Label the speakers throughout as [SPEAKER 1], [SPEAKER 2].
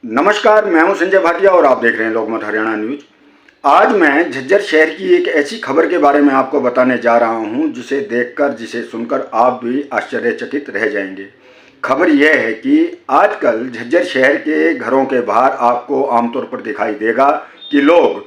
[SPEAKER 1] नमस्कार, मैं हूं संजय भाटिया और आप देख रहे हैं लोकमत हरियाणा न्यूज। आज मैं झज्जर शहर की एक ऐसी खबर के बारे में आपको बताने जा रहा हूं जिसे देखकर, जिसे सुनकर आप भी आश्चर्यचकित रह जाएंगे। खबर यह है कि आजकल झज्जर शहर के घरों के बाहर आपको आमतौर पर दिखाई देगा कि लोग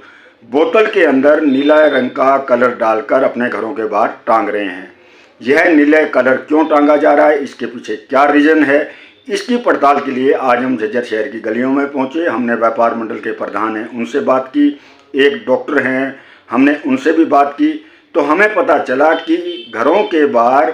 [SPEAKER 1] बोतल के अंदर नीला रंग का कलर डालकर अपने घरों के बाहर टांग रहे हैं। यह नीले कलर क्यों टांगा जा रहा है, इसके पीछे क्या रीज़न है, इसकी पड़ताल के लिए आज हम झज्जर शहर की गलियों में पहुंचे। हमने व्यापार मंडल के प्रधान हैं उनसे बात की, एक डॉक्टर हैं हमने उनसे भी बात की। तो हमें पता चला कि घरों के बाहर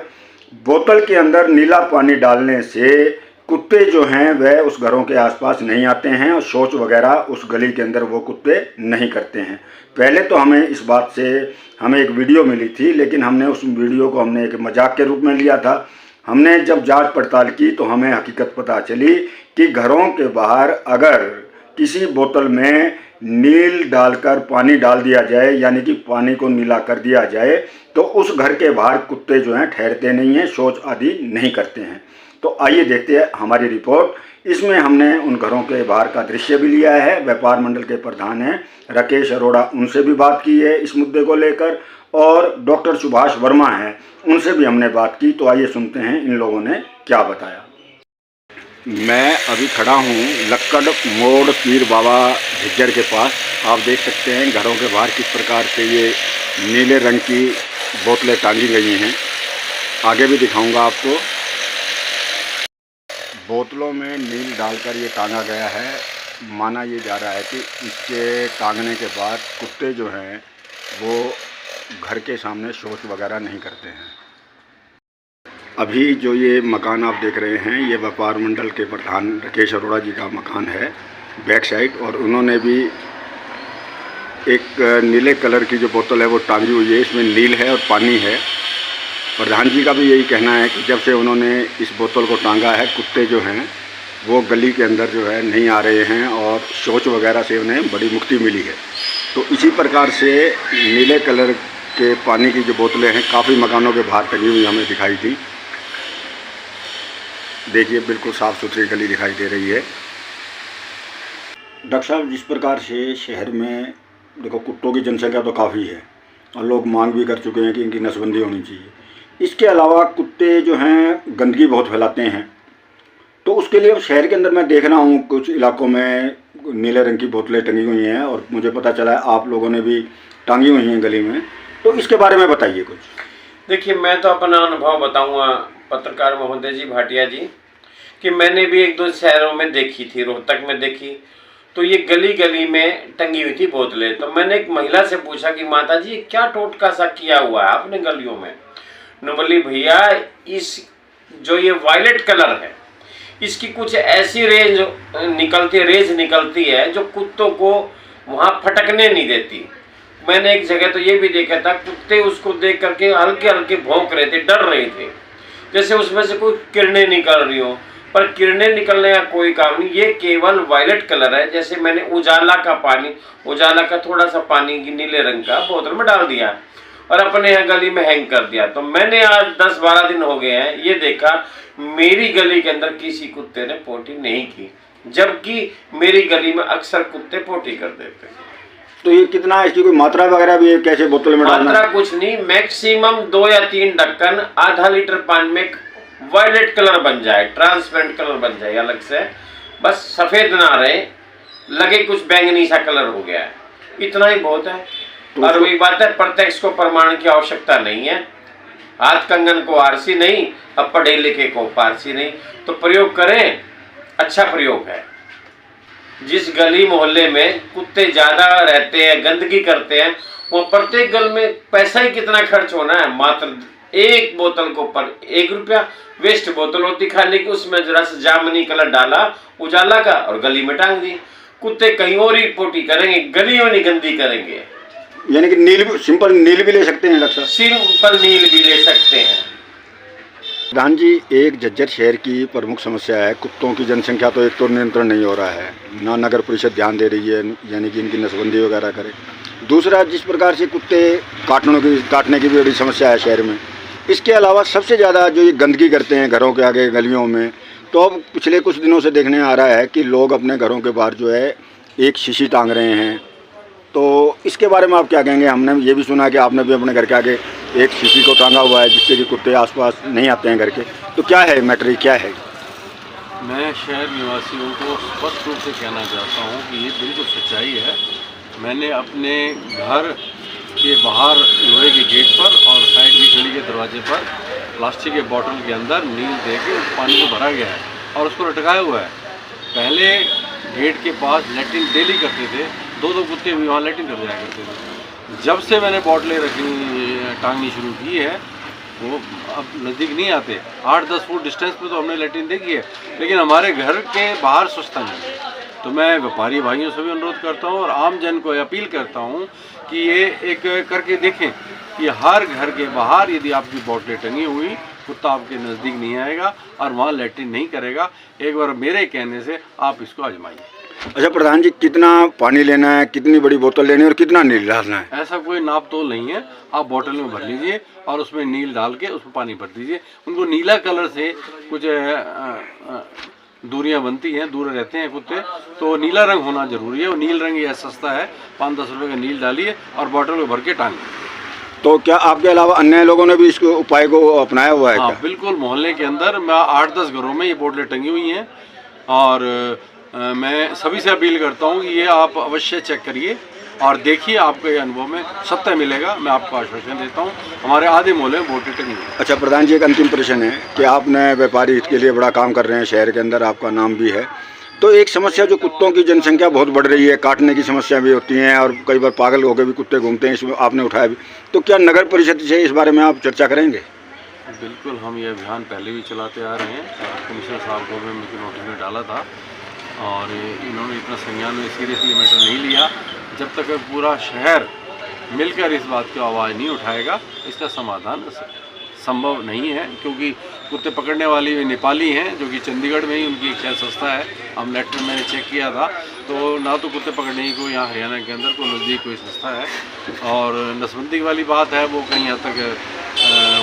[SPEAKER 1] बोतल के अंदर नीला पानी डालने से कुत्ते जो हैं वह उस घरों के आसपास नहीं आते हैं और शौच वगैरह उस गली के अंदर वो कुत्ते नहीं करते हैं। पहले तो हमें इस बात से हमें एक वीडियो मिली थी, लेकिन हमने उस वीडियो को हमने एक मजाक के रूप में लिया था। हमने जब जांच पड़ताल की तो हमें हकीकत पता चली कि घरों के बाहर अगर किसी बोतल में नील डालकर पानी डाल दिया जाए, यानी कि पानी को नीला कर दिया जाए, तो उस घर के बाहर कुत्ते जो हैं ठहरते नहीं हैं, शौच आदि नहीं करते हैं। तो आइए देखते हैं हमारी रिपोर्ट। इसमें हमने उन घरों के बाहर का दृश्य भी लिया है। व्यापार मंडल के प्रधान हैं राकेश अरोड़ा, उनसे भी बात की है इस मुद्दे को लेकर, और डॉक्टर सुभाष वर्मा हैं उनसे भी हमने बात की। तो आइए सुनते हैं इन लोगों ने क्या बताया। मैं अभी खड़ा हूँ लक्कड़ मोड़ पीर बाबा झज्जर के पास। आप देख सकते हैं घरों के बाहर किस प्रकार से ये नीले रंग की बोतलें टांगी गई हैं। आगे भी दिखाऊंगा आपको। बोतलों में नील डालकर ये टांगा गया है। माना ये जा रहा है कि इसके टांगने के बाद कुत्ते जो हैं वो घर के सामने शौच वगैरह नहीं करते हैं। अभी जो ये मकान आप देख रहे हैं ये व्यापार मंडल के प्रधान राकेश अरोड़ा जी का मकान है बैक साइड, और उन्होंने भी एक नीले कलर की जो बोतल है वो टांगी हुई है। इसमें नील है और पानी है। प्रधान जी का भी यही कहना है कि जब से उन्होंने इस बोतल को टांगा है कुत्ते जो हैं वो गली के अंदर जो है नहीं आ रहे हैं और शौच वगैरह से उन्हें बड़ी मुक्ति मिली है। तो इसी प्रकार से नीले कलर के पानी की जो बोतलें हैं काफ़ी मकानों के बाहर टंगी हुई हमें दिखाई थी। देखिए बिल्कुल साफ़ सुथरी गली दिखाई दे रही है। डॉक्टर साहब, जिस प्रकार से शहर में देखो कुत्तों की जनसंख्या तो काफ़ी है और लोग मांग भी कर चुके हैं कि इनकी नसबंदी होनी चाहिए। इसके अलावा कुत्ते जो हैं गंदगी बहुत फैलाते हैं, तो उसके लिए शहर के अंदर मैं देख रहा हूँ कुछ इलाकों में नीले रंग की बोतलें टंगी हुई हैं, और मुझे पता चला है आप लोगों ने भी टांगी हुई हैं गली में। तो इसके बारे में बताइए कुछ।
[SPEAKER 2] देखिए, मैं तो अपना अनुभव बताऊंगा पत्रकार महोदय जी भाटिया जी, कि मैंने भी एक दो शहरों में देखी थी। रोहतक में देखी तो ये गली गली में टंगी हुई थी बोतलें। तो मैंने एक महिला से पूछा कि माता जी क्या टोटका सा किया हुआ है आपने गलियों में। न बोली भैया, इस जो ये वायलेट कलर है इसकी कुछ ऐसी रेंज निकलती है जो कुत्तों को वहाँ फटकने नहीं देती। मैंने एक जगह तो ये भी देखा था, कुत्ते उसको देख करके हल्के हल्के भौंक रहे थे, डर रहे थे, जैसे उसमें से कोई किरणें निकल रही हो। पर किरणें निकलने का कोई काम नहीं, ये केवल वायलेट कलर है। जैसे मैंने उजाला का थोड़ा सा पानी नीले रंग का बोतल में डाल दिया और अपने यहाँ गली में हैंग कर दिया। तो मैंने आज 10-12 दिन हो गए हैं ये देखा, मेरी गली के अंदर किसी कुत्ते ने पोटी नहीं की, जबकि मेरी गली में अक्सर कुत्ते पोटी कर देते हैं।
[SPEAKER 1] तो ये कितना, इसकी कोई मात्रा वगैरह भी है, कैसे बोतल में डालना?
[SPEAKER 2] मात्रा कुछ नहीं, मैक्सिमम 2 या 3 ढक्कन आधा लीटर पानी में वायलेट कलर बन जाए, ट्रांसपेरेंट कलर बन जाए अलग से, बस सफेद ना रहे, लगे कुछ बैंगनी सा कलर हो गया है, इतना ही बहुत है। तो और वही बात है, प्रत्यक्ष को प्रमाण की आवश्यकता नहीं है। हाथ कंगन को आरसी नहीं, अब पढ़े लिखे को पारसी नहीं। तो प्रयोग करें, अच्छा प्रयोग है। जिस गली मोहल्ले में कुत्ते ज्यादा रहते हैं, गंदगी करते हैं, वो प्रत्येक गल में पैसा ही कितना खर्च होना है, मात्र एक बोतल को पर 1 रुपया। वेस्ट बोतल होती खाली की, उसमें जरा सा जामुनी कलर डाला उजाला का और गली में टांग दी। कुत्ते कहीं और ही पोटी करेंगे, गलियों नहीं गंदी करेंगे।
[SPEAKER 1] यानी कि नील, सिंपल नील भी ले सकते हैं लगता है?
[SPEAKER 2] सिंपल नील भी ले सकते हैं।
[SPEAKER 1] प्रधान जी, एक झज्जर शहर की प्रमुख समस्या है कुत्तों की जनसंख्या। तो एक तो नियंत्रण नहीं हो रहा है, ना नगर परिषद ध्यान दे रही है यानी कि इनकी नसबंदी वगैरह करे। दूसरा, जिस प्रकार से कुत्ते काटने की भी बड़ी समस्या है शहर में। इसके अलावा सबसे ज़्यादा जो ये गंदगी करते हैं घरों के आगे गलियों में, तो अब पिछले कुछ दिनों से देखने आ रहा है कि लोग अपने घरों के बाहर जो है एक शीशी टांग रहे हैं, तो इसके बारे में आप क्या कहेंगे? हमने ये भी सुना कि आपने भी अपने घर के आगे एक शीशी को टांगा हुआ है जिससे कि कुत्ते आसपास नहीं आते हैं घर के, तो क्या है मैटर, क्या है?
[SPEAKER 3] मैं शहर निवासियों को स्पष्ट रूप से कहना चाहता हूँ कि ये बिल्कुल सच्चाई है। मैंने अपने घर के बाहर लोहे के गेट पर और साइड की गली के दरवाजे पर प्लास्टिक के बोतल के अंदर नील दे के उस पानी को भरा गया है और उसको लटकाया हुआ है। पहले गेट के पास लैट्रिन डेली करते थे, दो कुत्ते भी वहाँ लैट्रिन कर जाया करते थे। जब से मैंने बोतलें टांगनी शुरू की है वो अब नज़दीक नहीं आते। 8-10 फुट डिस्टेंस पे तो हमने लैट्रिन देखी है, लेकिन हमारे घर के बाहर स्वच्छता नहीं है। तो मैं व्यापारी भाइयों से भी अनुरोध करता हूँ और आम जन को अपील करता हूँ कि ये एक करके देखें कि हर घर के बाहर यदि आपकी बोतलें टंगी हुई, कुत्ता आपके नज़दीक नहीं आएगा और वहाँ लैट्रिन नहीं करेगा। एक बार मेरे कहने से आप इसको आजमाइए।
[SPEAKER 1] अच्छा प्रधान जी, कितना पानी लेना है, कितनी बड़ी बोतल लेनी है और कितना नील डालना है?
[SPEAKER 3] ऐसा कोई नाप तोल नहीं है, आप बोतल में भर लीजिए और उसमें नील डाल के उसमें पानी भर दीजिए। उनको नीला कलर से कुछ दूरियां बनती हैं, दूर रहते हैं कुत्ते, तो नीला रंग होना जरूरी है। और नील रंग यह सस्ता है, 5-10 रुपये का नील डालिए और बोतल में भर के टांग।
[SPEAKER 1] तो क्या आपके अलावा अन्य लोगों ने भी इस उपाय को अपनाया हुआ है?
[SPEAKER 3] हाँ
[SPEAKER 1] क्या?
[SPEAKER 3] बिल्कुल, मोहल्ले के अंदर मैं 8-10 घरों में ये बोतलें टंगी हुई हैं और मैं सभी से अपील करता हूँ कि ये आप अवश्य चेक करिए और देखिए, आपको ये अनुभव में सत्य मिलेगा। मैं आपको आश्वासन देता हूँ, हमारे आधे मोहल्ले में बोतलें टंगी हुई।
[SPEAKER 1] अच्छा प्रधान जी, एक अंतिम प्रश्न है कि आपने व्यापारी हित के लिए बड़ा काम कर रहे हैं, शहर के अंदर आपका नाम भी है, तो एक समस्या जो कुत्तों की जनसंख्या बहुत बढ़ रही है, काटने की समस्या भी होती हैं और कई बार पागल होकर भी कुत्ते घूमते हैं, इसमें आपने उठाया भी, तो क्या नगर परिषद से इस बारे में आप चर्चा करेंगे?
[SPEAKER 3] बिल्कुल, हम ये अभियान पहले भी चलाते आ रहे हैं। कमिश्नर साहब को भी मुझे नोटिस में डाला था और इन्होंने इतना संज्ञान में सीरियसली मैटर नहीं लिया। जब तक पूरा शहर मिलकर इस बात की आवाज़ नहीं उठाएगा, इसका समाधान संभव नहीं है। क्योंकि कुत्ते पकड़ने वाली भी नेपाली हैं, जो कि चंडीगढ़ में ही उनकी एक शायद संस्था है। हम नेट में मैंने चेक किया था, तो ना तो कुत्ते पकड़ने की कोई यहाँ हरियाणा के अंदर कोई नज़दीक कोई संस्था है। और नसबंदी वाली बात है, वो कहीं हद तक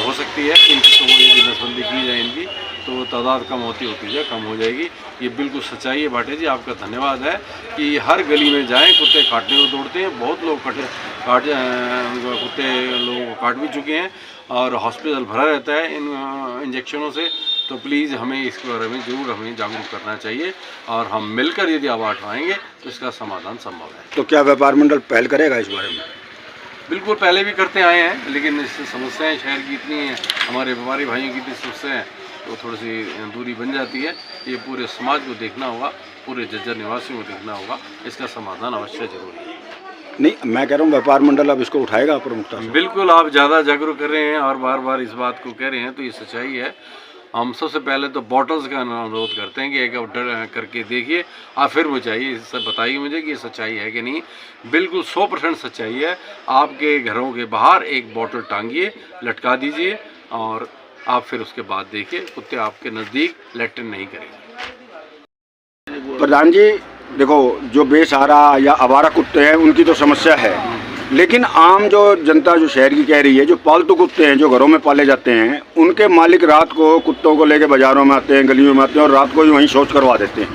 [SPEAKER 3] हो सकती है। इनकी तो यदि नसबंदी की जाए इनकी, तो तादाद कम होती जाए, कम हो जाएगी। ये बिल्कुल सच्चाई है। भाटे जी, आपका धन्यवाद है कि हर गली में जाएं, कुत्ते काटने को दौड़ते हैं। बहुत लोग कुत्ते लोगों को काट भी चुके हैं और हॉस्पिटल भरा रहता है इन इंजेक्शनों से। तो प्लीज़ हमें इसके बारे में ज़रूर हमें जागरूक करना चाहिए और हम मिलकर यदि आवाज़ उठाएंगे तो इसका समाधान संभव है।
[SPEAKER 1] तो क्या व्यापार मंडल पहल करेगा इस बारे में?
[SPEAKER 3] बिल्कुल, पहले भी करते आए हैं, लेकिन इससे समस्याएं शहर की इतनी हैं, हमारे व्यापारी भाइयों की इतनी समस्याएं हैं, तो थोड़ी सी दूरी बन जाती है। ये पूरे समाज को देखना होगा, पूरे झज्जर निवासियों को देखना होगा, इसका समाधान अवश्य जरूरी है।
[SPEAKER 1] नहीं, मैं कह रहा हूँ व्यापार मंडल अब इसको उठाएगा प्रमुखता से?
[SPEAKER 3] बिल्कुल, आप ज़्यादा जागरूक कर रहे हैं और बार बार इस बात को कह रहे हैं, तो ये सच्चाई है। हम सबसे पहले तो बॉटल्स का अनुरोध करते हैं कि एक ऑर्डर करके देखिए, आप फिर मुझे बताइए मुझे कि ये सच्चाई है कि नहीं। बिल्कुल 100% सच्चाई है। आपके घरों के बाहर एक बॉटल टांगिए, लटका दीजिए और आप फिर उसके बाद देखिए, कुत्ते आपके नज़दीक लैट्रिन नहीं करेंगे।
[SPEAKER 1] प्रधान जी देखो, जो बेसहारा या आवारा कुत्ते हैं उनकी तो समस्या है, लेकिन आम जो जनता जो शहर की कह रही है, जो पालतू कुत्ते हैं जो घरों में पाले जाते हैं, उनके मालिक रात को कुत्तों को लेकर बाज़ारों में आते हैं, गलियों में आते हैं और रात को ही वहीं शौच करवा देते हैं।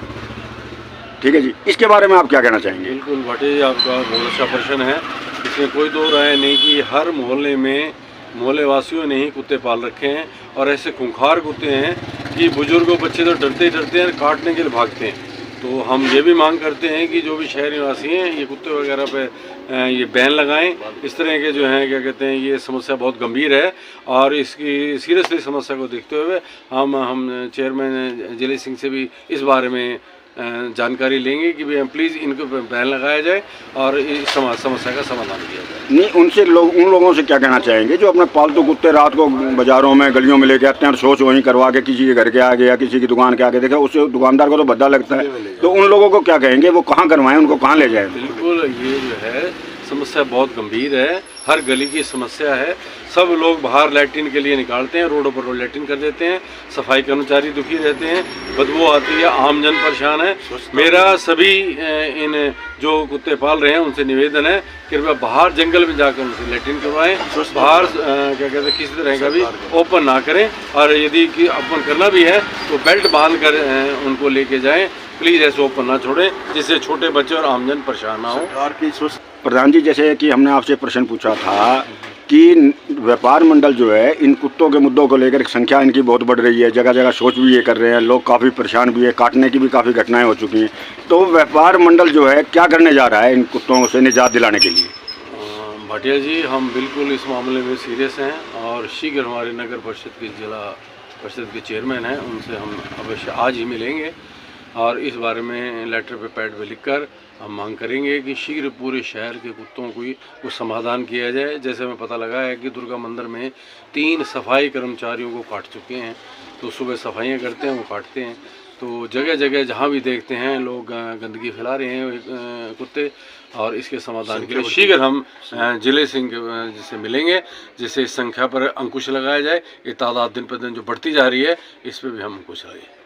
[SPEAKER 1] ठीक है जी, इसके बारे में आप क्या कहना चाहेंगे?
[SPEAKER 3] बिल्कुल भाटी जी, आपका बहुत अच्छा प्रश्न है। इसमें कोई दो राय नहीं कि हर मोहल्ले में मोहल्ले वासियों ने ही कुत्ते पाल रखे हैं और ऐसे खूंखार कुत्ते हैं कि बुजुर्गों बच्चे तो डरते ही डरते हैं, काटने के लिए भागते हैं। तो हम ये भी मांग करते हैं कि जो भी शहर निवासी हैं, ये कुत्ते वगैरह पे ये बैन लगाएं। इस तरह के जो हैं क्या कहते हैं, ये समस्या बहुत गंभीर है और इसकी सीरियसली समस्या को देखते हुए हम चेयरमैन जिले सिंह से भी इस बारे में जानकारी लेंगे कि भाई प्लीज़ इनको बैन लगाया जाए और इस समस्या का समाधान किया जाए।
[SPEAKER 1] नहीं, उन लोगों से क्या कहना चाहेंगे जो अपने पालतू कुत्ते रात को बाज़ारों में गलियों में लेके आते हैं और शौच वहीं करवा के किसी के घर के आगे या किसी की दुकान के आगे देखे, उससे दुकानदार को तो भद्दा लगता है, तो उन लोगों को क्या कहेंगे, वो कहाँ करवाएं, उनको कहाँ ले जाएं?
[SPEAKER 3] बिल्कुल, ये जो है समस्या बहुत गंभीर है, हर गली की समस्या है। सब लोग बाहर लैट्रिन के लिए निकालते हैं, रोडों पर लैट्रिन कर देते हैं, सफाई कर्मचारी दुखी रहते हैं, बदबू आती है, आमजन परेशान है। मेरा सभी इन जो कुत्ते पाल रहे हैं उनसे निवेदन है, कृपया बाहर जंगल में जाकर उनसे लैट्रिन करवाएं, बाहर क्या कहते हैं किसी तरह का भी ओपन ना करें, और यदि कि ओपन करना भी है तो बेल्ट बांध कर उनको लेके जाएं, प्लीज़ ऐसे ओपन ना छोड़ें जिससे छोटे बच्चे और आमजन परेशान ना हो।
[SPEAKER 1] प्रधान जी, जैसे कि हमने आपसे प्रश्न पूछा था कि व्यापार मंडल जो है इन कुत्तों के मुद्दों को लेकर संख्या इनकी बहुत बढ़ रही है, जगह जगह शौच भी ये कर रहे हैं, लोग काफ़ी परेशान भी है, काटने की भी काफ़ी घटनाएं हो चुकी हैं। तो व्यापार मंडल जो है क्या करने जा रहा है इन कुत्तों से निजात दिलाने के लिए?
[SPEAKER 3] भाटिया जी, हम बिल्कुल इस मामले में सीरियस हैं और शीघ्र हमारे नगर परिषद के जिला परिषद के चेयरमैन हैं उनसे हम अवश्य आज ही मिलेंगे और इस बारे में लेटर पे पैड पे लिखकर हम मांग करेंगे कि शीघ्र पूरे शहर के कुत्तों को समाधान किया जाए। जैसे हमें पता लगा है कि दुर्गा मंदिर में 3 सफाई कर्मचारियों को काट चुके हैं, तो सुबह सफाइयाँ करते हैं, वो काटते हैं। तो जगह जगह जहाँ भी देखते हैं लोग गंदगी फैला रहे हैं कुत्ते, और इसके समाधान के लिए शीघ्र हम जिले सिंह से मिलेंगे, जिससे इस संख्या पर अंकुश लगाया जाए। ये तादाद दिन पर दिन जो बढ़ती जा रही है, इस पर भी हम अंकुश लगाएंगे।